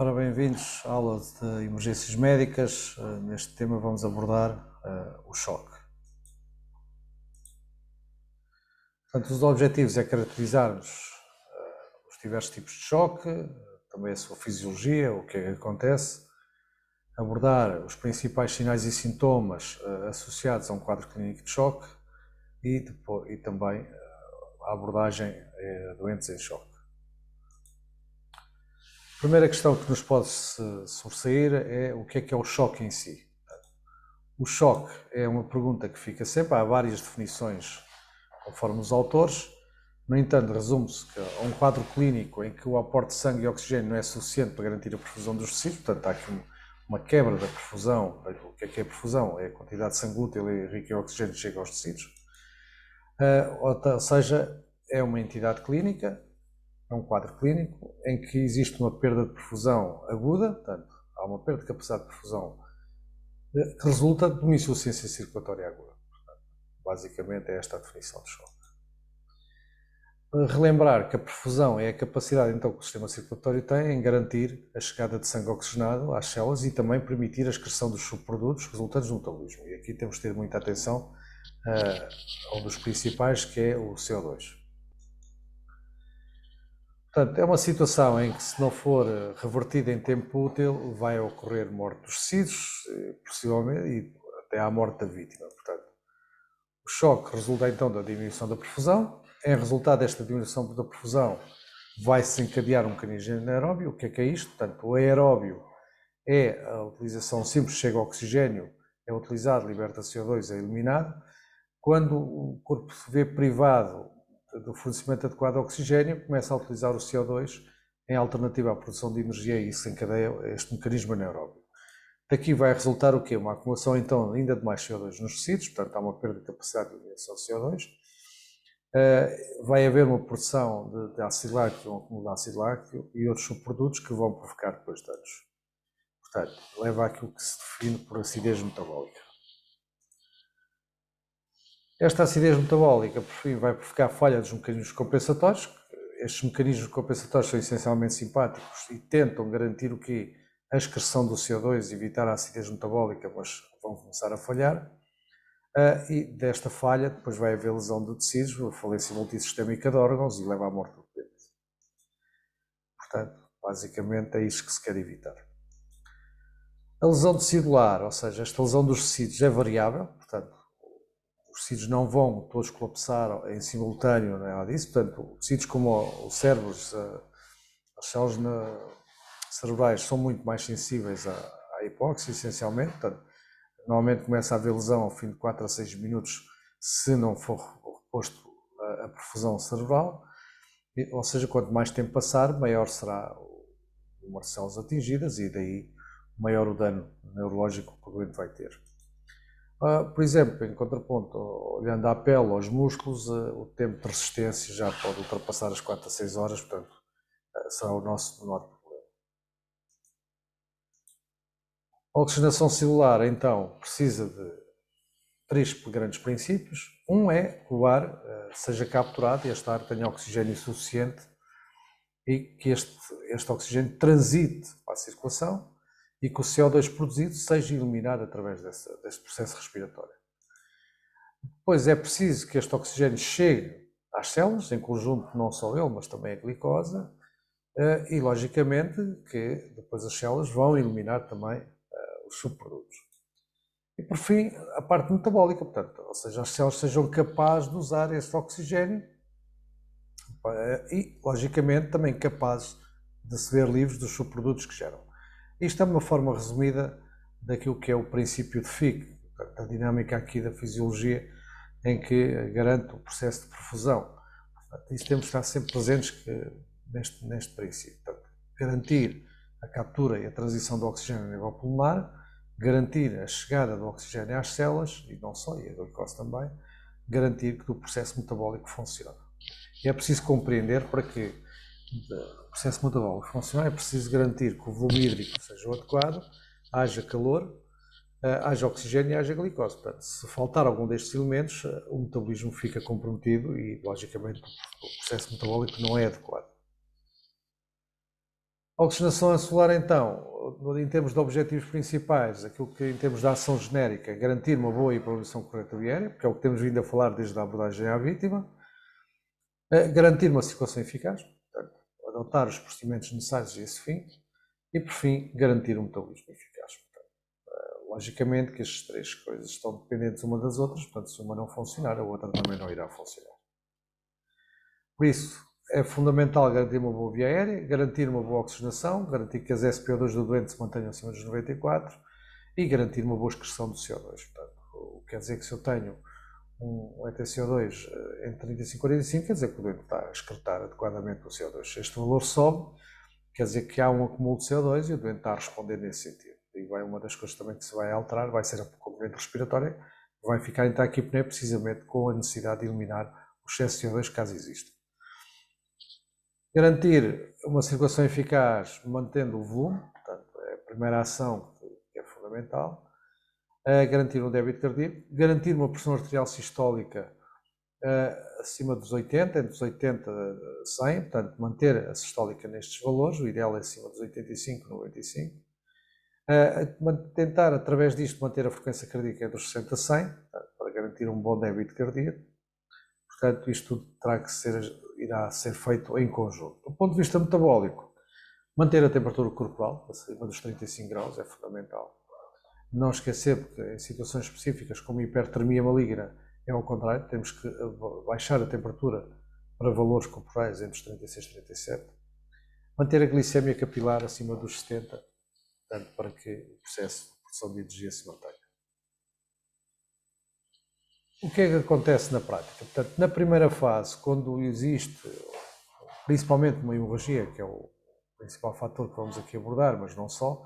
Ora, bem-vindos à aula de emergências médicas. Neste tema vamos abordar o choque. Portanto, os objetivos é caracterizarmos os diversos tipos de choque, também a sua fisiologia, o que é que acontece, abordar os principais sinais e sintomas associados a um quadro clínico de choque e também a abordagem a doentes em choque. A primeira questão que nos pode sobressair é o que é o choque em si. O choque é uma pergunta que fica sempre, há várias definições conforme os autores. No entanto, resume-se que há um quadro clínico em que o aporte de sangue e oxigênio não é suficiente para garantir a perfusão dos tecidos, portanto há aqui uma quebra da perfusão. O que é a perfusão? É a quantidade de sangue útil e rico em oxigênio que chega aos tecidos. Ou seja, é uma entidade clínica, é um quadro clínico em que existe uma perda de perfusão aguda, portanto há uma perda de capacidade de perfusão que resulta de uma insuficiência circulatória aguda. Basicamente é esta a definição de choque. Relembrar que a perfusão é a capacidade então que o sistema circulatório tem em garantir a chegada de sangue oxigenado às células e também permitir a excreção dos subprodutos resultantes do metabolismo. E aqui temos de ter muita atenção a um dos principais, que é o CO2. Portanto, é uma situação em que, se não for revertida em tempo útil, vai ocorrer morte dos tecidos, possivelmente, e até à morte da vítima. Portanto, o choque resulta então da diminuição da perfusão. Em resultado desta diminuição da perfusão, vai-se desencadear um mecanismo anaeróbio. O que é isto? Portanto, o aeróbio é a utilização simples, chega ao oxigênio, é utilizado, liberta CO2, é eliminado. Quando o corpo se vê privado do fornecimento adequado de oxigênio, começa a utilizar o CO2 em alternativa à produção de energia e isso encadeia este mecanismo anaeróbio. Daqui vai resultar o quê? Uma acumulação então ainda de mais CO2 nos tecidos, portanto há uma perda de capacidade de eliminação de CO2. Vai haver uma produção de ácido lácteo, um acúmulo de ácido lácteo e outros subprodutos que vão provocar depois danos. Portanto, leva àquilo que se define por acidez metabólica. Esta acidez metabólica, por fim, vai provocar falha dos mecanismos compensatórios. Estes mecanismos compensatórios são essencialmente simpáticos e tentam garantir o quê? A excreção do CO2 e evitar a acidez metabólica, mas vão começar a falhar. E desta falha depois vai haver lesão de tecidos, a falência multissistémica de órgãos e leva à morte do doente. Portanto, basicamente é isto que se quer evitar. A lesão tecidular, ou seja, esta lesão dos tecidos é variável, portanto, os tecidos não vão todos colapsar em simultâneo, não é nada disso. Portanto, tecidos como o cérebro, as células cerebrais são muito mais sensíveis à hipóxia, essencialmente. Portanto, normalmente começa a haver lesão ao fim de 4 a 6 minutos se não for reposto a perfusão cerebral. Ou seja, quanto mais tempo passar, maior será o número de células atingidas e daí maior o dano neurológico que o doente vai ter. Por exemplo, em contraponto, olhando à pele, aos músculos, o tempo de resistência já pode ultrapassar as 4 a 6 horas, portanto, será o nosso menor problema. A oxigenação celular, então, precisa de 3 grandes princípios. Um é que o ar seja capturado e este ar tenha oxigênio suficiente e que este oxigênio transite para a circulação e que o CO2 produzido seja eliminado através deste processo respiratório. Depois é preciso que este oxigênio chegue às células, em conjunto não só ele, mas também a glicose, e logicamente que depois as células vão eliminar também os subprodutos. E por fim, a parte metabólica, portanto, ou seja, as células sejam capazes de usar este oxigênio e, logicamente, também capazes de se ver livres dos subprodutos que geram. Isto é uma forma resumida daquilo que é o princípio de Fick, a dinâmica aqui da fisiologia, em que garante o processo de perfusão. Isso temos de estar sempre presentes neste princípio. Portanto, garantir a captura e a transição do oxigênio a nível pulmonar, garantir a chegada do oxigênio às células, e não só, e a glicose também, garantir que o processo metabólico funcione. E é preciso compreender para que o processo metabólico funcione, é preciso garantir que o volume hídrico seja o adequado, haja calor, haja oxigênio e haja glicose. Portanto, se faltar algum destes elementos, o metabolismo fica comprometido e, logicamente, o processo metabólico não é adequado. A oxigenação solar, então, em termos de objetivos principais, aquilo que em termos de ação genérica, garantir uma boa hipoglicemiação correta diária, porque é o que temos vindo a falar desde a abordagem à vítima, garantir uma circulação eficaz, portanto, adotar os procedimentos necessários a esse fim, e por fim, garantir um metabolismo eficaz. Portanto, logicamente que estas três coisas estão dependentes uma das outras, portanto, se uma não funcionar, a outra também não irá funcionar. Por isso, é fundamental garantir uma boa via aérea, garantir uma boa oxigenação, garantir que as SPO2 do doente se mantenham acima dos 94 e garantir uma boa excreção do CO2. Portanto, quer dizer que se eu tenho um ETCO2 entre 35 e 45, quer dizer que o doente está a excretar adequadamente o CO2. Se este valor sobe, quer dizer que há um acúmulo de CO2 e o doente está a responder nesse sentido. E vai uma das coisas também que se vai alterar, vai ser a componente respiratória, que vai ficar em taquipneia precisamente com a necessidade de eliminar o excesso de CO2 caso exista. Garantir uma circulação eficaz mantendo o volume, portanto, é a primeira ação que é fundamental. Garantir um débito cardíaco, garantir uma pressão arterial sistólica acima dos 80, entre os 80 e 100, portanto, manter a sistólica nestes valores, o ideal é acima dos 85 e 95. Tentar, através disto, manter a frequência cardíaca entre os 60 e 100, portanto, para garantir um bom débito cardíaco. Portanto, isto tudo irá ser feito em conjunto. Do ponto de vista metabólico, manter a temperatura corporal acima dos 35 graus é fundamental. Não esquecer, porque em situações específicas, como hipertermia maligna, é ao contrário, temos que baixar a temperatura para valores corporais entre os 36 e 37. Manter a glicemia capilar acima dos 70, portanto, para que o processo de produção de energia se mantenha. O que é que acontece na prática? Portanto, na primeira fase, quando existe, principalmente uma hemorragia, que é o principal fator que vamos aqui abordar, mas não só,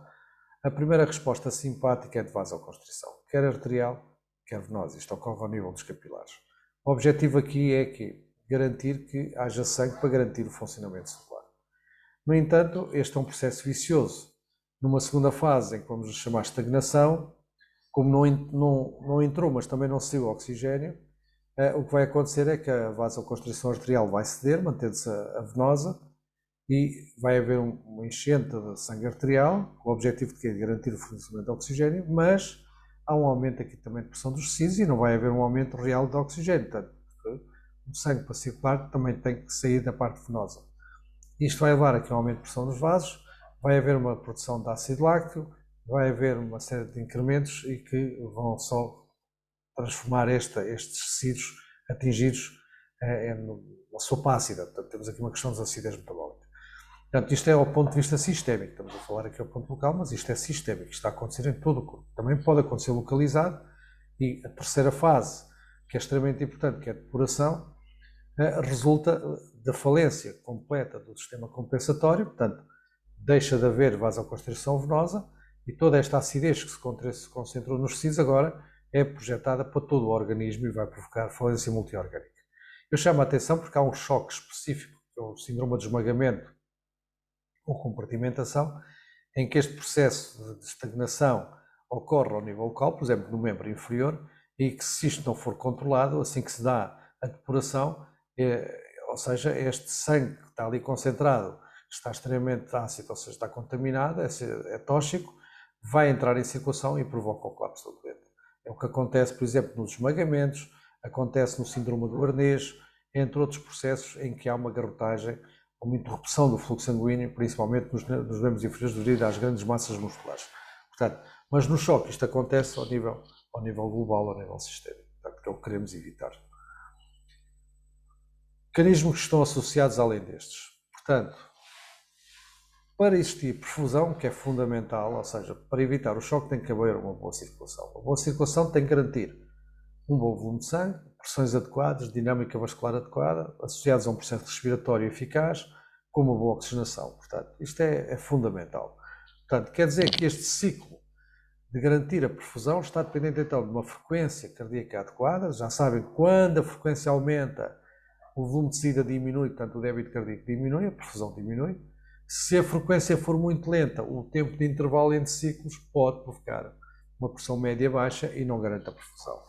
a primeira resposta simpática é de vasoconstrição, quer arterial, quer venosa. Isto ocorre ao nível dos capilares. O objetivo aqui é garantir que haja sangue para garantir o funcionamento celular. No entanto, este é um processo vicioso. Numa segunda fase, em que vamos chamar estagnação, como não entrou, mas também não saiu oxigênio, o que vai acontecer é que a vasoconstrição arterial vai ceder, mantendo-se a venosa, e vai haver uma enchente de sangue arterial, com o objetivo de garantir o fornecimento de oxigênio, mas há um aumento aqui também de pressão dos tecidos e não vai haver um aumento real de oxigênio. Portanto, o sangue para circular também tem que sair da parte venosa. Isto vai levar aqui a um aumento de pressão dos vasos, vai haver uma produção de ácido lácteo, vai haver uma série de incrementos e que vão só transformar estes tecidos atingidos em uma sopa ácida. Portanto, temos aqui uma questão de acidez metabólica. Portanto, isto é ao ponto de vista sistémico. Estamos a falar aqui ao ponto local, mas isto é sistémico. Isto está a acontecer em todo o corpo. Também pode acontecer localizado. E a terceira fase, que é extremamente importante, que é a depuração, resulta da falência completa do sistema compensatório. Portanto, deixa de haver vasoconstrição venosa e toda esta acidez que se concentrou nos tecidos agora é projetada para todo o organismo e vai provocar falência multiorgânica. Eu chamo a atenção porque há um choque específico, que é o síndrome de esmagamento ou compartimentação, em que este processo de estagnação ocorre ao nível local, por exemplo, no membro inferior, e que se isto não for controlado, assim que se dá a depuração, ou seja, este sangue que está ali concentrado está extremamente ácido, ou seja, está contaminado, é tóxico, vai entrar em circulação e provoca o colapso do doente. É o que acontece, por exemplo, nos esmagamentos, acontece no síndrome do Arnês, entre outros processos em que há uma garrotagem, uma interrupção do fluxo sanguíneo, principalmente nos membros inferiores devido às grandes massas musculares. Portanto, mas no choque isto acontece ao nível global, ao nível sistémico, portanto, que é o que queremos evitar. Mecanismos que estão associados além destes. Portanto, para existir perfusão, que é fundamental, ou seja, para evitar o choque tem que haver uma boa circulação. A boa circulação tem que garantir um bom volume de sangue, pressões adequadas, dinâmica vascular adequada, associados a um processo respiratório eficaz, com uma boa oxigenação. Portanto, isto é fundamental. Portanto, quer dizer que este ciclo de garantir a perfusão está dependente então de uma frequência cardíaca adequada. Já sabem, quando a frequência aumenta, o volume de saída diminui, portanto o débito cardíaco diminui, a perfusão diminui. Se a frequência for muito lenta, o tempo de intervalo entre ciclos pode provocar uma pressão média baixa e não garante a perfusão.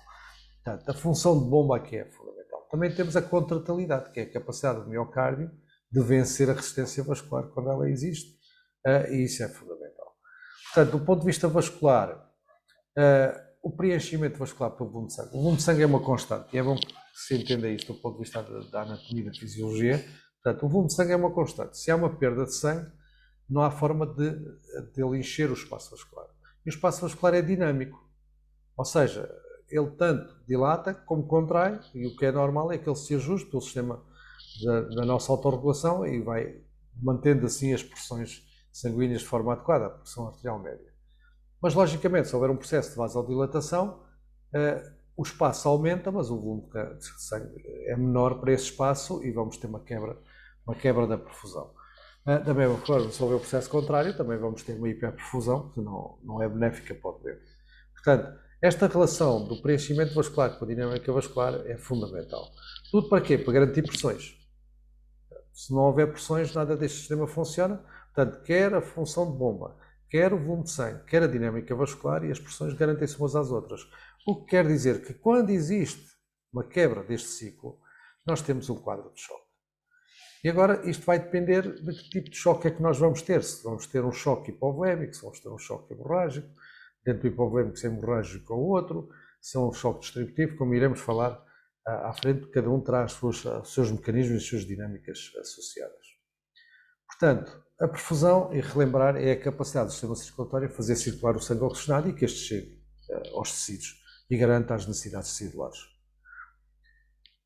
Portanto, a função de bomba aqui é fundamental. Também temos a contratalidade, que é a capacidade do miocárdio de vencer a resistência vascular quando ela existe, e isso é fundamental. Portanto, do ponto de vista vascular, o preenchimento vascular pelo volume de sangue. O volume de sangue é uma constante, e é bom que se entenda isto do ponto de vista da anatomia e da fisiologia. Portanto, o volume de sangue é uma constante. Se há uma perda de sangue, não há forma de ele encher o espaço vascular. E o espaço vascular é dinâmico, ou seja, ele tanto dilata como contrai, e o que é normal é que ele se ajuste pelo sistema da nossa autorregulação e vai mantendo assim as pressões sanguíneas de forma adequada, a pressão arterial média. Mas, logicamente, se houver um processo de vasodilatação, o espaço aumenta, mas o volume de sangue é menor para esse espaço e vamos ter uma quebra da perfusão. Da mesma forma, se houver o processo contrário, também vamos ter uma hiperperfusão, que não é benéfica para o doente. Portanto, esta relação do preenchimento vascular com a dinâmica vascular é fundamental. Tudo para quê? Para garantir pressões. Se não houver pressões, nada deste sistema funciona. Portanto, quer a função de bomba, quer o volume de sangue, quer a dinâmica vascular, e as pressões garantem-se umas às outras. O que quer dizer que quando existe uma quebra deste ciclo, nós temos um quadro de choque. E agora isto vai depender de que tipo de choque é que nós vamos ter. Se vamos ter um choque hipovolémico, se vamos ter um choque hemorrágico, dentro do hipovolémico se é hemorrágico ou outro, se é um choque distributivo, como iremos falar à frente, cada um terá os seus mecanismos e as suas dinâmicas associadas. Portanto, a perfusão, e relembrar, é a capacidade do sistema circulatório de fazer circular o sangue oxigenado e que este chegue aos tecidos e garanta as necessidades celulares.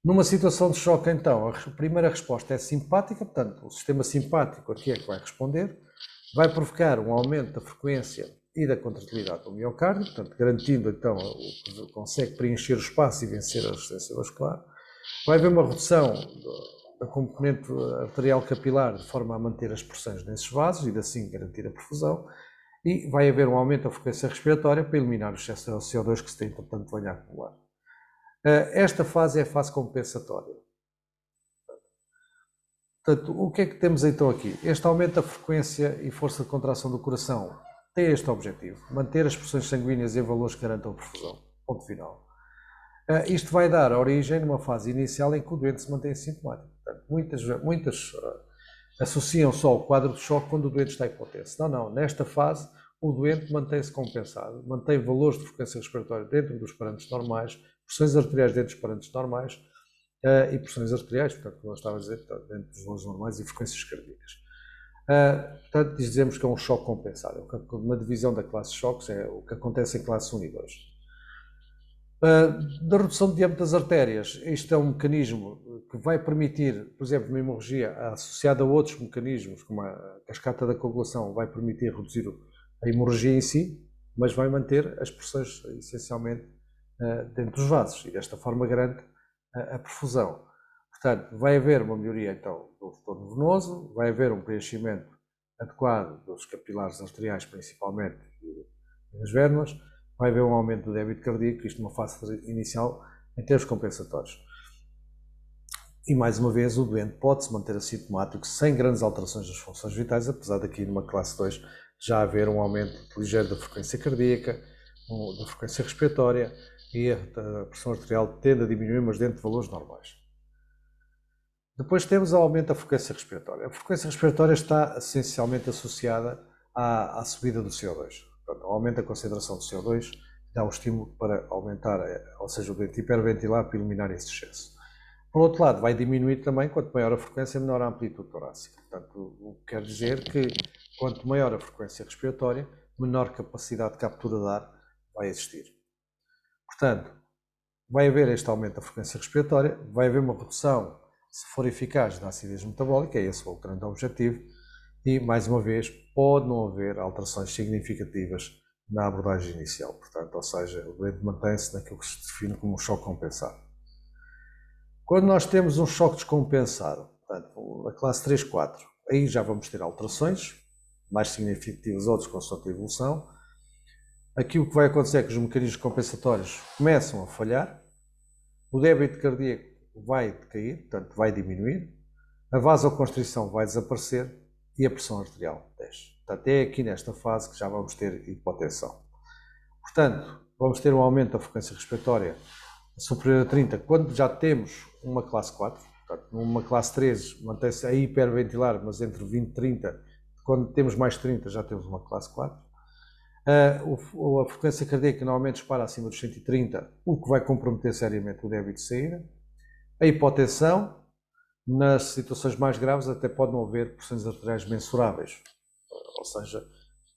Numa situação de choque, então, a primeira resposta é simpática, portanto, o sistema simpático aqui é que vai responder, vai provocar um aumento da frequência e da contratilidade do miocárdio, portanto, garantindo, então, consegue preencher o espaço e vencer a resistência vascular. Vai haver uma redução da componente arterial capilar de forma a manter as pressões nesses vasos e, assim, garantir a perfusão. E vai haver um aumento da frequência respiratória para eliminar o excesso de CO2 que se tem, portanto, venha a acumular. Esta fase é a fase compensatória. Portanto, o que é que temos então aqui? Este aumento da frequência e força de contração do coração tem este objetivo: manter as pressões sanguíneas em valores que garantam a perfusão. Ponto final. Isto vai dar origem numa fase inicial em que o doente se mantém sintomático. Portanto, muitas associam só o quadro de choque quando o doente está hipotenso. Não. Nesta fase, o doente mantém-se compensado, mantém valores de frequência respiratória dentro dos parâmetros normais, pressões arteriais dentro dos parâmetros normais e pressões arteriais, portanto, como eu estava a dizer, dentro dos valores normais e frequências cardíacas. Portanto, dizemos que é um choque compensado. Uma divisão da classe de choques é o que acontece em classe 1 e 2. Da redução do diâmetro das artérias, isto é um mecanismo que vai permitir, por exemplo, uma hemorragia associada a outros mecanismos, como a cascata da coagulação, vai permitir reduzir a hemorragia em si, mas vai manter as pressões essencialmente dentro dos vasos e desta forma garante a perfusão. Portanto, vai haver uma melhoria então do retorno venoso, vai haver um preenchimento adequado dos capilares arteriais principalmente e das vértebras, vai haver um aumento do débito cardíaco, isto numa fase inicial em termos compensatórios. E mais uma vez o doente pode-se manter assintomático sem grandes alterações das funções vitais, apesar de aqui numa classe 2 já haver um aumento ligeiro da frequência cardíaca, da frequência respiratória, e a pressão arterial tende a diminuir, mas dentro de valores normais. Depois temos o aumento da frequência respiratória. A frequência respiratória está essencialmente associada à subida do CO2. Portanto, o aumento da concentração de CO2 dá um estímulo para aumentar, ou seja, o doente hiperventilar para eliminar esse excesso. Por outro lado, vai diminuir também, quanto maior a frequência, menor a amplitude torácica. Portanto, o que quer dizer que quanto maior a frequência respiratória, menor capacidade de captura de ar vai existir. Portanto, vai haver este aumento da frequência respiratória, vai haver uma redução, se for eficaz, da acidez metabólica, é esse o grande objetivo, e, mais uma vez, pode não haver alterações significativas na abordagem inicial, portanto, ou seja, o doente mantém-se naquilo que se define como um choque compensado. Quando nós temos um choque descompensado, portanto, a classe 3, 4, aí já vamos ter alterações, mais significativas ou consoante a evolução. Aqui o que vai acontecer é que os mecanismos compensatórios começam a falhar, o débito cardíaco vai decair, portanto vai diminuir, a vasoconstrição vai desaparecer e a pressão arterial desce. Portanto, é aqui nesta fase que já vamos ter hipotensão. Portanto, vamos ter um aumento da frequência respiratória superior a 30 quando já temos uma classe 4. Portanto, numa classe 3 mantém-se a hiperventilar, mas entre 20 e 30 quando temos mais 30 já temos uma classe 4. A frequência cardíaca normalmente dispara acima dos 130, o que vai comprometer seriamente o débito de saída. A hipotensão, nas situações mais graves, até pode não haver pressões arteriais mensuráveis, ou seja,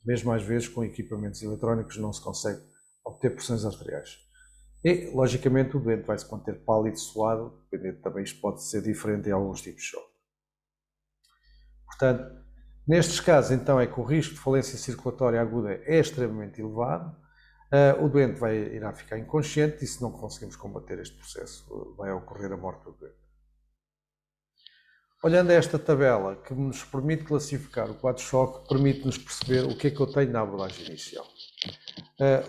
mesmo às vezes com equipamentos eletrónicos não se consegue obter pressões arteriais. E, logicamente, o doente vai se manter pálido, suado, dependendo também, isto pode ser diferente em alguns tipos de choque. Portanto, nestes casos, então, é que o risco de falência circulatória aguda é extremamente elevado, o doente irá ficar inconsciente e, se não conseguimos combater este processo, vai ocorrer a morte do doente. Olhando a esta tabela, que nos permite classificar o quadro de choque, permite-nos perceber o que é que eu tenho na abordagem inicial.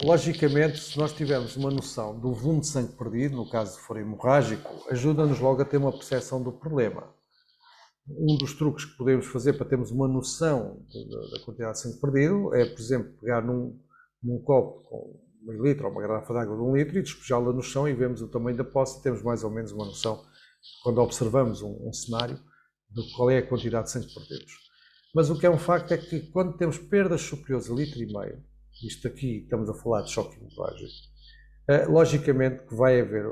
Logicamente, se nós tivermos uma noção do volume de sangue perdido, no caso de for hemorrágico, ajuda-nos logo a ter uma percepção do problema. Um dos truques que podemos fazer para termos uma noção da quantidade de sangue perdido é, por exemplo, pegar num copo com 1 litro ou uma garrafa de água de 1 litro e despejá-la no chão e vemos o tamanho da poça e temos mais ou menos uma noção, quando observamos um cenário, de qual é a quantidade de sangue que perdemos. Mas o que é um facto é que quando temos perdas superiores a 1,5 litro, isto aqui estamos a falar de choque hemorrágico, logicamente que vai haver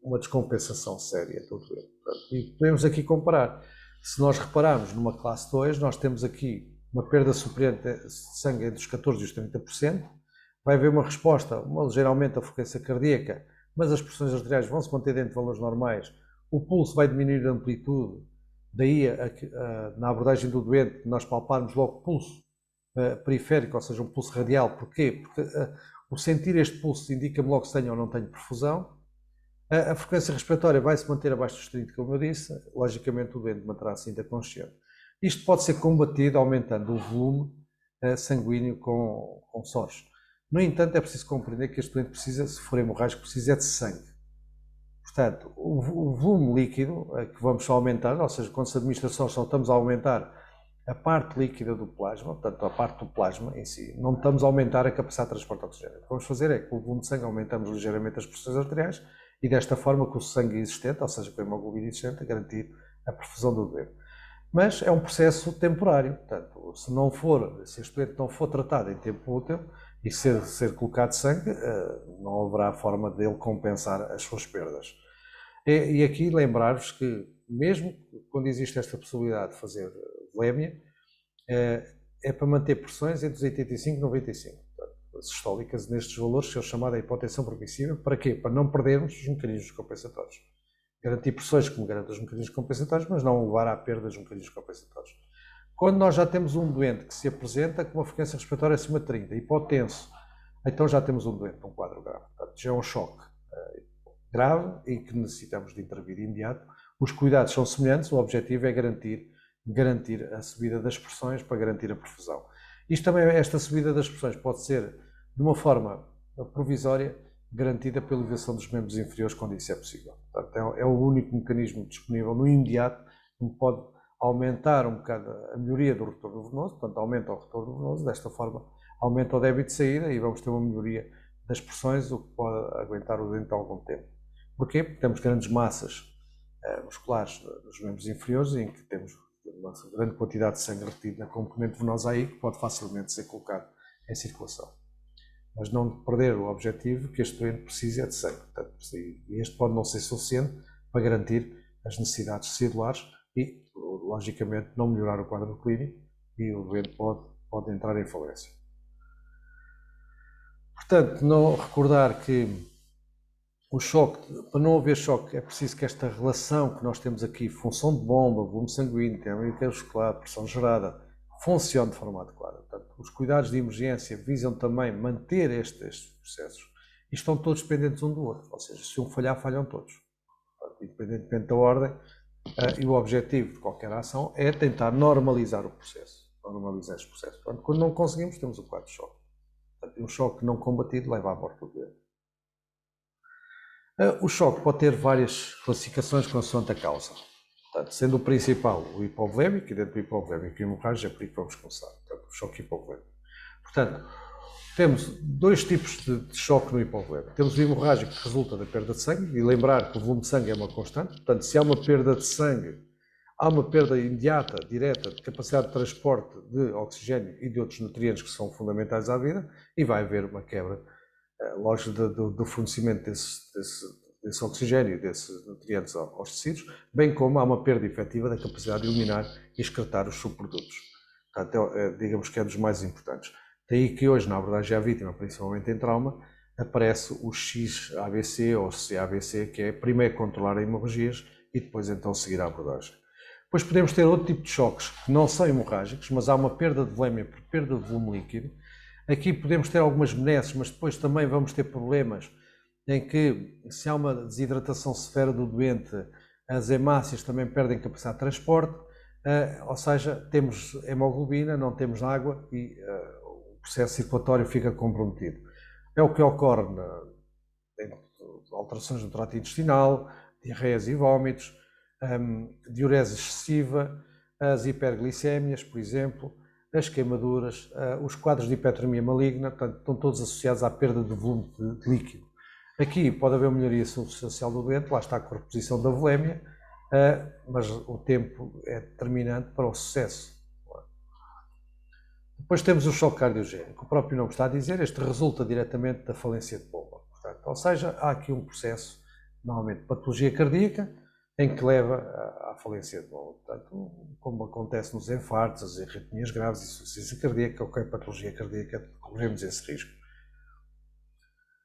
uma descompensação séria do doente. E podemos aqui comparar. Se nós repararmos numa classe 2, nós temos aqui uma perda superior de sangue entre os 14% e os 30%, vai haver uma resposta, um ligeiro aumento da frequência cardíaca, mas as pressões arteriais vão se manter dentro de valores normais, o pulso vai diminuir a amplitude, daí na abordagem do doente nós palparmos logo o pulso periférico, ou seja, um pulso radial. Porquê? Porque o sentir este pulso indica-me logo se tenho ou não tenho perfusão. A frequência respiratória vai se manter abaixo dos 30, como eu disse, logicamente o doente manterá-se ainda consciente. Isto pode ser combatido aumentando o volume sanguíneo com SORS. No entanto, é preciso compreender que este doente precisa, se for hemorrágico, precisa de sangue. Portanto, o volume líquido que vamos só aumentar, ou seja, quando se administra SORS só estamos a aumentar a parte líquida do plasma, portanto a parte do plasma em si, não estamos a aumentar a capacidade de transporte de oxigênio. O que vamos fazer é que com o volume de sangue aumentamos ligeiramente as pressões arteriais e desta forma com o sangue existente, ou seja, com a hemoglobina existente, a garantir a perfusão do doente. Mas é um processo temporário, portanto, se este doente não for tratado em tempo útil e ser colocado sangue, não haverá forma dele compensar as suas perdas. E aqui lembrar-vos que, mesmo quando existe esta possibilidade de fazer volemia, é para manter pressões entre os 85 e 95, portanto, sistólicas nestes valores, que é o chamado hipotensão permissiva. Para quê? Para não perdermos os mecanismos compensatórios. Garantir pressões que me garantam os mecanismos compensatórios, mas não levar à perda dos mecanismos compensatórios. Quando nós já temos um doente que se apresenta com uma frequência respiratória acima de 30, hipotenso, então já temos um doente com um quadro grave. Portanto, já é um choque grave e que necessitamos de intervir de imediato. Os cuidados são semelhantes, o objetivo é garantir a subida das pressões para garantir a perfusão. Esta subida das pressões pode ser de uma forma provisória, garantida pela elevação dos membros inferiores quando isso é possível. Portanto, é o único mecanismo disponível no imediato que pode aumentar um bocado a melhoria do retorno venoso, portanto aumenta o retorno venoso, desta forma aumenta o débito de saída e vamos ter uma melhoria das pressões, o que pode aguentar o doente algum tempo. Porquê? Porque temos grandes massas musculares nos membros inferiores em que temos uma grande quantidade de sangue retido na componente venosa aí que pode facilmente ser colocado em circulação. Mas não perder o objetivo que este doente precisa de sangue. Portanto, e este pode não ser suficiente para garantir as necessidades celulares e, logicamente, não melhorar o quadro clínico e o doente pode entrar em falência. Portanto, não recordar que o choque, para não haver choque, é preciso que esta relação que nós temos aqui, função de bomba, volume sanguíneo, termômetro muscular, pressão gerada, funcione de forma adequada. Portanto, os cuidados de emergência visam também manter estes processos e estão todos dependentes um do outro, ou seja, se um falhar, falham todos. Portanto, independentemente da ordem, e o objetivo de qualquer ação é tentar normalizar o processo, normalizar este processo. Portanto, quando não conseguimos, temos o quadro de choque. Portanto, um choque não combatido leva à morte do doente. O choque pode ter várias classificações consoante a causa. Portanto, sendo o principal o hipovolémico, e dentro do hipovolémico e hemorrágico, é por aí que vamos começar. Portanto, o choque hipovolémico. Portanto, temos dois tipos de choque no hipovolémico. Temos o hemorrágico, que resulta da perda de sangue, e lembrar que o volume de sangue é uma constante. Portanto, se há uma perda de sangue, há uma perda imediata, direta, de capacidade de transporte de oxigênio e de outros nutrientes que são fundamentais à vida, e vai haver uma quebra, lógico, do fornecimento desse oxigênio e desses nutrientes aos tecidos, bem como há uma perda efetiva da capacidade de eliminar e excretar os subprodutos. Portanto, digamos que é dos mais importantes. Daí que hoje, na abordagem à vítima, principalmente em trauma, aparece o XABC ou CABC, que é primeiro controlar hemorragias e depois então seguir a abordagem. Depois podemos ter outro tipo de choques que não são hemorrágicos, mas há uma perda de volemia por perda de volume líquido. Aqui podemos ter algumas benesses, mas depois também vamos ter problemas em que, se há uma desidratação severa do doente, as hemácias também perdem capacidade de transporte, ou seja, temos hemoglobina, não temos água e o processo circulatório fica comprometido. É o que ocorre em alterações no trato intestinal, diarreias e vômitos, diurese excessiva, as hiperglicémias, por exemplo, as queimaduras, os quadros de hipertermia maligna, portanto, estão todos associados à perda de volume de líquido. Aqui pode haver melhoria substancial do doente, lá está com a reposição da volemia, mas o tempo é determinante para o sucesso. Depois temos o choque cardiogénico. O próprio nome está a dizer, este resulta diretamente da falência de bomba. Portanto, ou seja, há aqui um processo, normalmente, de patologia cardíaca, em que leva à falência de bomba. Portanto, como acontece nos infartos, as arritmias graves e insuficiência cardíaca, qualquer patologia cardíaca, corremos esse risco.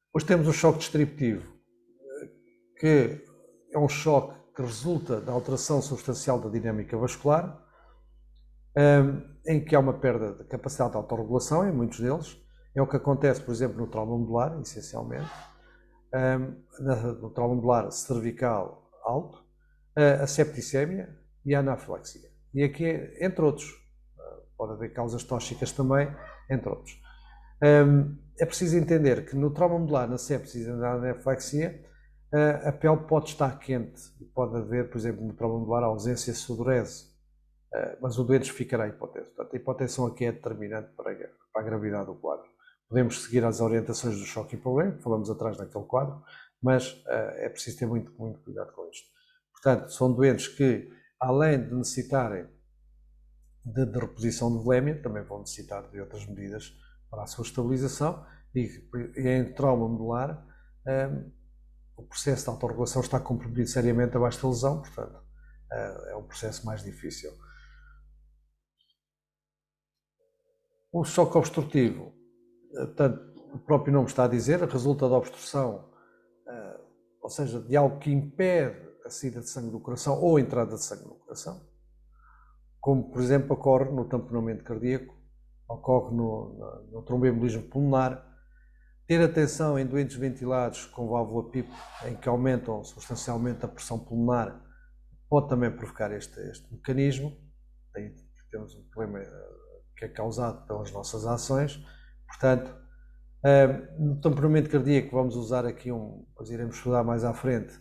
Depois temos o choque distributivo, que é um choque que resulta da alteração substancial da dinâmica vascular, em que há uma perda de capacidade de autorregulação em muitos deles. É o que acontece, por exemplo, no trauma medular, essencialmente, no trauma medular cervical alto, a septicémia e a anafilaxia. E aqui, entre outros, pode haver causas tóxicas também, entre outros. É preciso entender que no trauma medular, na sepsis e na anafilaxia, a pele pode estar quente e pode haver, por exemplo, no trauma medular, a ausência de sudorese, mas o doente ficará hipotenso. Portanto, a hipotensão aqui é determinante para a gravidade do quadro. Podemos seguir as orientações do choque hipoglémico, falamos atrás naquele quadro, mas é preciso ter muito cuidado com isto. Portanto, são doentes que, além de necessitarem de reposição de volemia, também vão necessitar de outras medidas para a sua estabilização e em trauma medular o processo de autorregulação está comprometido seriamente abaixo da lesão, portanto é um processo mais difícil. O choque obstrutivo, portanto, o próprio nome está a dizer, resulta da obstrução, ou seja, de algo que impede a saída de sangue do coração ou a entrada de sangue no coração, como por exemplo ocorre no tamponamento cardíaco, ocorre no tromboembolismo pulmonar. Ter atenção em doentes ventilados com válvula PIP, em que aumentam substancialmente a pressão pulmonar, pode também provocar este mecanismo. Aí temos um problema que é causado pelas nossas ações. Portanto, no tamponamento cardíaco vamos usar aqui depois iremos estudar mais à frente,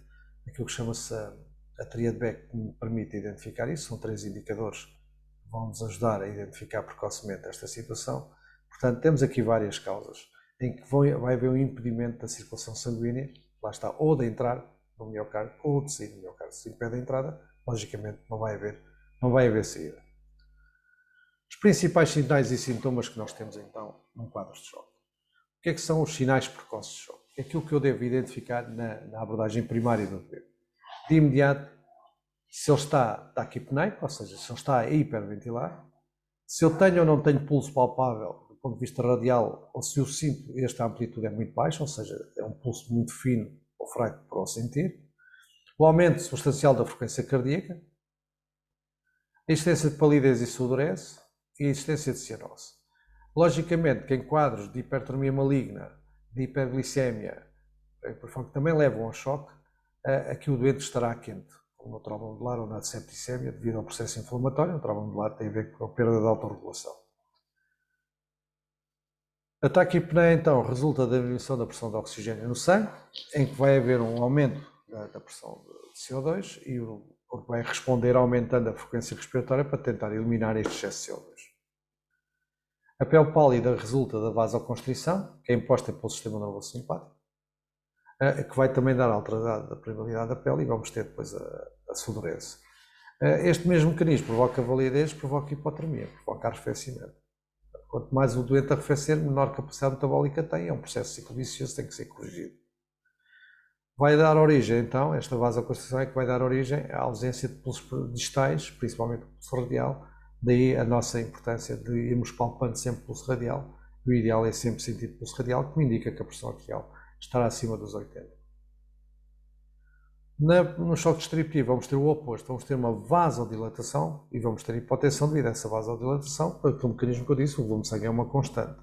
aquilo que chama-se a tríade Beck, que me permite identificar isso. São 3 indicadores que vão nos ajudar a identificar precocemente esta situação. Portanto, temos aqui várias causas em que vai haver um impedimento da circulação sanguínea, lá está, ou de entrar no miocárdio ou de sair do miocárdio. Se impede a entrada, logicamente não vai haver saída. Os principais sinais e sintomas que nós temos então num quadro de choque. O que é que são os sinais precoces de choque? É aquilo que eu devo identificar na abordagem primária do doente. De imediato, se ele está taquipneico, ou seja, se ele está a hiperventilar, se eu tenho ou não tenho pulso palpável do ponto de vista radial, ou se eu sinto esta amplitude é muito baixa, ou seja, é um pulso muito fino ou fraco para o sentir, o aumento substancial da frequência cardíaca, a existência de palidez e sudorese e a existência de cianose. Logicamente que em quadros de hipertermia maligna, de hiperglicemia, que também levam ao choque, aqui o doente estará quente, como no trauma medular ou na septicémia, devido ao processo inflamatório. O trauma medular tem a ver com a perda de autorregulação. A taquipneia, então, resulta da diminuição da pressão de oxigênio no sangue, em que vai haver um aumento da pressão de CO2 e o corpo vai responder aumentando a frequência respiratória para tentar eliminar este excesso de CO2. A pele pálida resulta da vasoconstrição, que é imposta pelo sistema nervoso simpático, que vai também dar alteridade da permeabilidade da pele, e vamos ter depois a sudorese. Este mesmo mecanismo provoca validez, provoca hipotermia, provoca arrefecimento. Quanto mais o doente arrefecer, menor capacidade metabólica tem, é um processo ciclo vicioso, tem que ser corrigido. Vai dar origem, então, esta vasoconstrição é que vai dar origem à ausência de pulsos distais, principalmente o pulso radial, daí a nossa importância de irmos palpando sempre o pulso radial. O ideal é sempre sentir o pulso radial, que me indica que a pressão arterial estará acima dos 80. No choque distributivo vamos ter o oposto, vamos ter uma vasodilatação e vamos ter hipotensão devido a essa vasodilatação, pelo mecanismo que eu disse, o volume de sangue é uma constante.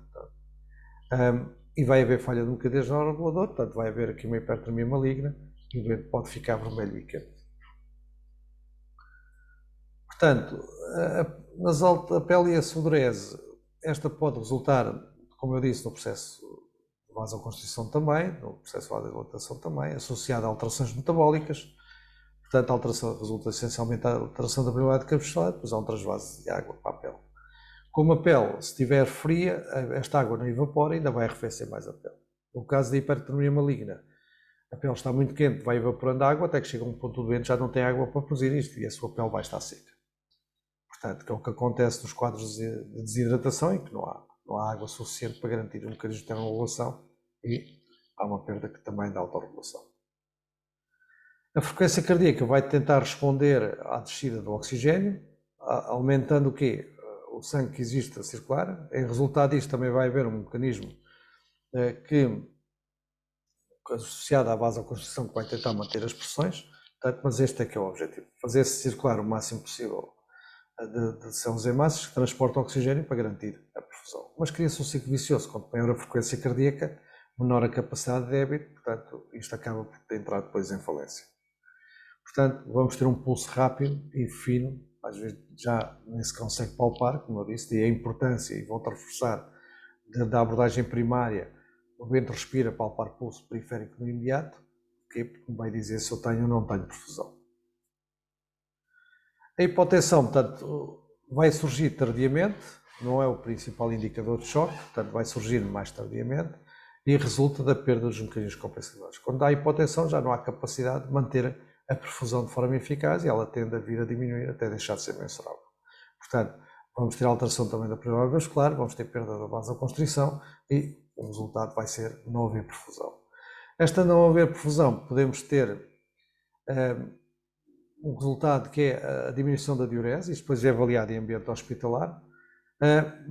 E vai haver falha de mecanismo neuroregulador, portanto vai haver aqui uma hipertermia maligna e o doente pode ficar vermelho e quente. Portanto, a pele e a sudorese, esta pode resultar, como eu disse, no processo de vasoconstrição também, no processo de vasodilatação também, associada a alterações metabólicas. Portanto, a alteração resulta essencialmente a alteração da permeabilidade capsular, depois há um trasvase de água para a pele. Como a pele, se estiver fria, esta água não evapora e ainda vai arrefecer mais a pele. No caso da hipertermia maligna, a pele está muito quente, vai evaporando água, até que chega a um ponto do doente já não tem água para produzir isto e a sua pele vai estar seca. Portanto, que é o que acontece nos quadros de desidratação, em que não há água suficiente para garantir um mecanismo de termorregulação e há uma perda que também dá autorregulação. A frequência cardíaca vai tentar responder à descida do oxigênio, aumentando o quê? O sangue que existe a circular. Em resultado disto também vai haver um mecanismo associado à vasoconstrição que vai tentar manter as pressões, mas este é que é o objetivo, fazer-se circular o máximo possível de células em massas que transportam oxigênio para garantir a perfusão. Mas cria-se um ciclo vicioso, quanto maior a frequência cardíaca, menor a capacidade de débito, portanto isto acaba por entrar depois em falência. Portanto, vamos ter um pulso rápido e fino, às vezes já nem se consegue palpar, como eu disse, e a importância, e volto a reforçar, da abordagem primária, o doente respira, palpar pulso periférico no imediato, porque vai dizer se eu tenho ou não tenho perfusão. A hipotensão, portanto, vai surgir tardiamente, não é o principal indicador de choque, portanto vai surgir mais tardiamente e resulta da perda dos mecanismos compensadores. Quando há hipotensão já não há capacidade de manter a perfusão de forma eficaz e ela tende a vir a diminuir até deixar de ser mensurável. Portanto, vamos ter alteração também da pressão vascular, vamos ter perda da vasoconstrição e o resultado vai ser não haver perfusão. Esta não haver perfusão, podemos ter um resultado que é a diminuição da diurese, isto depois é avaliado em ambiente hospitalar,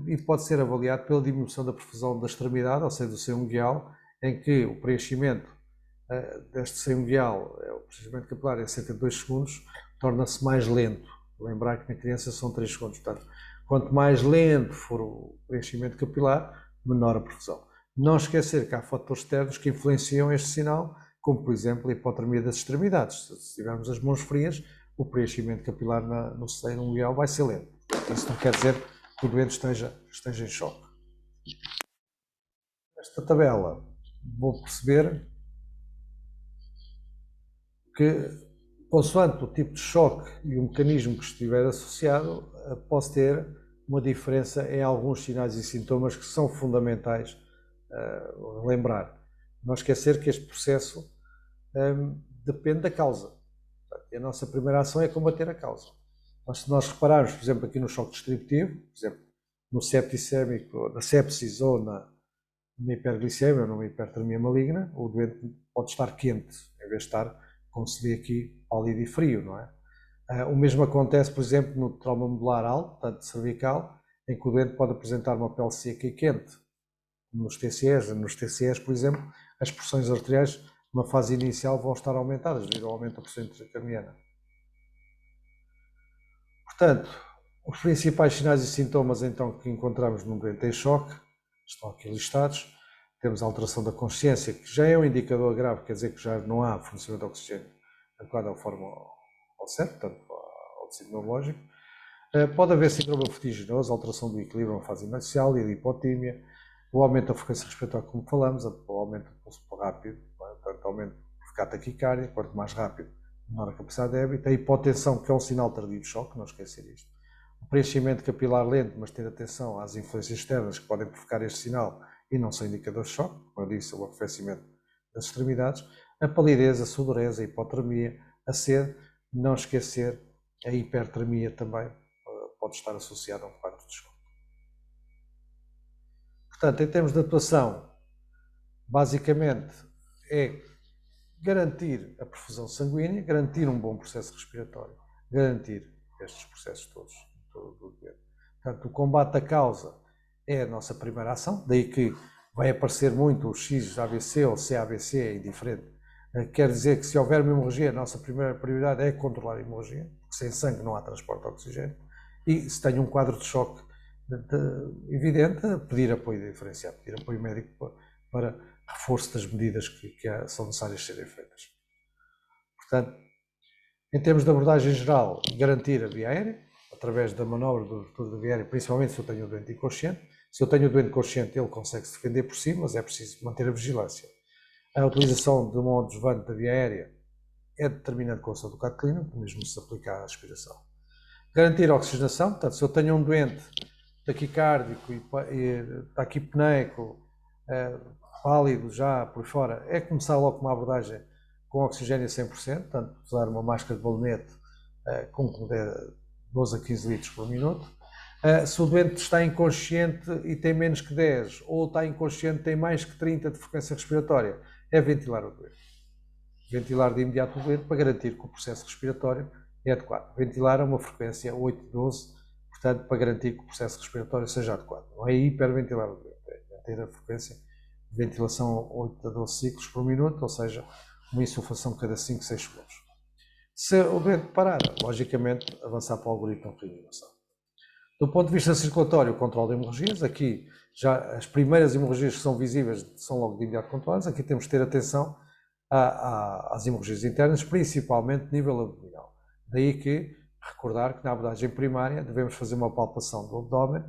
e pode ser avaliado pela diminuição da perfusão da extremidade, ou seja, do seio unguial, em que o preenchimento deste seio unguial, o preenchimento capilar é cerca de 2 segundos, torna-se mais lento. Lembrar que na criança são 3 segundos, portanto, quanto mais lento for o preenchimento capilar, menor a perfusão. Não esquecer que há fatores externos que influenciam este sinal, como por exemplo a hipotermia das extremidades. Se tivermos as mãos frias, o preenchimento capilar no seio unguial vai ser lento. Isso não quer dizer que o doente esteja em choque. Nesta tabela vou perceber que, consoante o tipo de choque e o mecanismo que estiver associado, posso ter uma diferença em alguns sinais e sintomas que são fundamentais lembrar. Não esquecer que este processo depende da causa. A nossa primeira ação é combater a causa. Mas se nós repararmos, por exemplo, aqui no choque distributivo, por exemplo, no septicémico, na sepsis ou na hiperglicemia ou numa hipertermia maligna, o doente pode estar quente, em vez de estar, como se vê aqui, pálido e frio, não é? O mesmo acontece, por exemplo, no trauma medular alto, portanto cervical, em que o doente pode apresentar uma pele seca e quente. Nos TCEs, por exemplo, as pressões arteriais, numa fase inicial, vão estar aumentadas devido ao aumento da pressão intracraniana. Portanto, os principais sinais e sintomas então que encontramos num doente em choque estão aqui listados. Temos a alteração da consciência, que já é um indicador grave, quer dizer que já não há fornecimento de oxigênio adequado à forma ao certo, portanto, ao tecido neurológico. Pode haver síndrome vertiginoso, alteração do equilíbrio na fase inicial e de hipotímia, o aumento da frequência respiratória, como falamos, o aumento do pulso rápido, portanto, aumento de ficar taquicardia, quanto mais rápido, menor a capacidade de débito, a hipotensão, que é um sinal tardio de choque, não esquecer isto, o preenchimento capilar lento, mas ter atenção às influências externas que podem provocar este sinal e não são indicadores de choque, como eu disse, o arrefecimento das extremidades, a palidez, a sudorese, a hipotermia, a sede, não esquecer a hipertermia também pode estar associada a um quadro de choque. Portanto, em termos de atuação, basicamente é garantir a perfusão sanguínea, garantir um bom processo respiratório, garantir estes processos todos do doente. Portanto, o combate à causa é a nossa primeira ação, daí que vai aparecer muito o X-AVC ou C-AVC, é indiferente. Quer dizer que se houver uma hemorragia, a nossa primeira prioridade é controlar a hemorragia, porque sem sangue não há transporte de oxigênio, e se tem um quadro de choque evidente, pedir apoio diferenciado, pedir apoio médico para reforço das medidas que são necessárias serem feitas. Portanto, em termos de abordagem geral, garantir a via aérea, através da manobra do retorno da via aérea, principalmente se eu tenho o doente inconsciente. Se eu tenho o doente consciente, ele consegue se defender por si, mas é preciso manter a vigilância. A utilização de modo desvante da via aérea é determinante com a ação do caso clínico, mesmo se aplicar à aspiração. Garantir a oxigenação, portanto, se eu tenho um doente taquicárdico e taquipneico, pálido já por fora, é começar logo com uma abordagem com oxigênio a 100%, portanto, usar uma máscara de balonete com 12 a 15 litros por minuto. Se o doente está inconsciente e tem menos que 10, ou está inconsciente e tem mais que 30 de frequência respiratória, é ventilar o doente. Ventilar de imediato o doente para garantir que o processo respiratório é adequado. Ventilar a uma frequência 8 a 12, portanto, para garantir que o processo respiratório seja adequado. Não é hiperventilar o doente, é manter a frequência de ventilação 8 a 12 ciclos por minuto, ou seja, uma insuflação cada 5, 6 segundos. Se o doente parar, logicamente, avançar para o algoritmo de reanimação. Do ponto de vista circulatório, o controle de hemorragias, aqui já as primeiras hemorragias que são visíveis são logo de imediato controladas, aqui temos de ter atenção às hemorragias internas, principalmente nível abdominal. Daí que recordar que na abordagem primária devemos fazer uma palpação do abdômen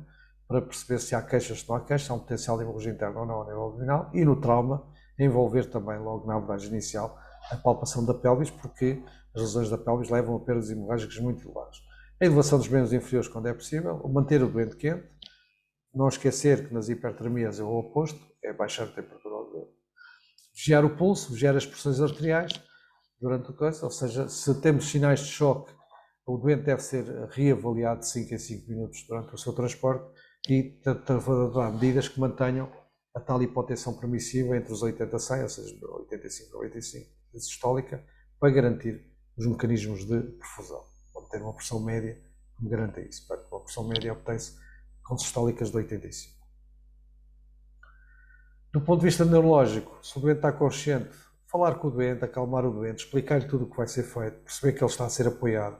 para perceber se há queixas, se não há queixas, se há um potencial de hemorragia interna ou não a nível abdominal, e no trauma envolver também logo na abordagem inicial a palpação da pelvis, porque as lesões da pelvis levam a perdas hemorrágicas muito elevadas. A elevação dos membros inferiores quando é possível, manter o doente quente, não esquecer que nas hipertermias é o oposto, é baixar a temperatura do doente. Vigiar o pulso, vigiar as pressões arteriais durante o coisa, ou seja, se temos sinais de choque, o doente deve ser reavaliado de 5 em 5 minutos durante o seu transporte e tomar medidas que mantenham a tal hipotensão permissiva entre os 80 e 100, ou seja, 85 a 95 de sistólica, para garantir os mecanismos de perfusão. Ter uma pressão média que me garanta isso. Uma pressão média obtém-se com sistólicas de 85. Do ponto de vista neurológico, se o doente está consciente, falar com o doente, acalmar o doente, explicar-lhe tudo o que vai ser feito, perceber que ele está a ser apoiado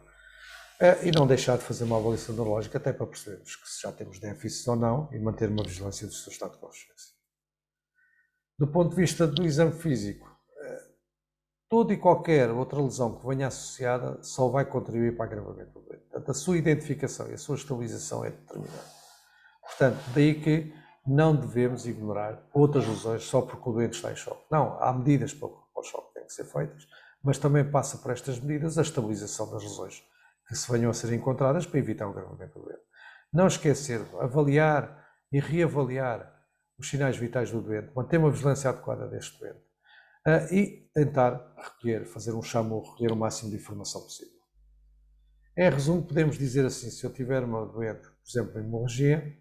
e não deixar de fazer uma avaliação neurológica até para percebermos que se já temos déficits ou não e manter uma vigilância do seu estado de consciência. Do ponto de vista do exame físico, toda e qualquer outra lesão que venha associada só vai contribuir para o agravamento do doente. Portanto, a sua identificação e a sua estabilização é determinante. Portanto, daí que não devemos ignorar outras lesões só porque o doente está em choque. Não, há medidas para o choque que têm que ser feitas, mas também passa por estas medidas a estabilização das lesões que se venham a ser encontradas para evitar o agravamento do doente. Não esquecer de avaliar e reavaliar os sinais vitais do doente, manter uma vigilância adequada deste doente. E tentar recolher, fazer um chamou, recolher o máximo de informação possível. Em resumo, podemos dizer assim, se eu tiver uma doente, por exemplo, hemorragia,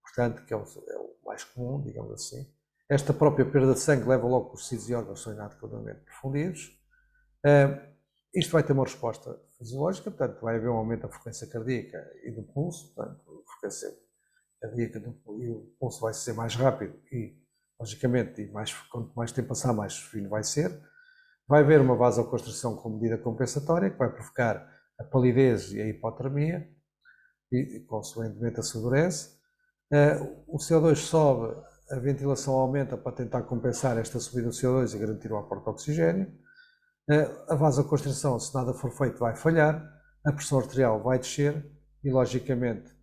portanto, que é o mais comum, digamos assim, esta própria perda de sangue leva logo que os tecidos e órgãos são inadequadamente perfundidos. Isto vai ter uma resposta fisiológica, portanto, vai haver um aumento da frequência cardíaca e do pulso, portanto, a frequência cardíaca e o pulso vai ser mais rápido e logicamente, e quanto mais tempo passar, mais fino vai ser. Vai haver uma vasoconstrição com medida compensatória, que vai provocar a palidez e a hipotermia, e consequentemente a sudorese. O CO2 sobe, a ventilação aumenta para tentar compensar esta subida do CO2 e garantir o aporte de oxigênio. A vasoconstrição, se nada for feito, vai falhar, a pressão arterial vai descer e, logicamente,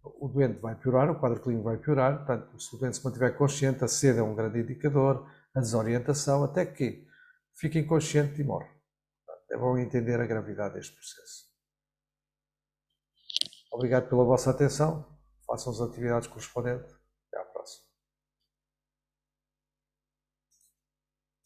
o doente vai piorar, o quadro clínico vai piorar, portanto, se o doente se mantiver consciente, a sede é um grande indicador, a desorientação, até que fique inconsciente e morre. Portanto, é bom entender a gravidade deste processo. Obrigado pela vossa atenção, façam as atividades correspondentes.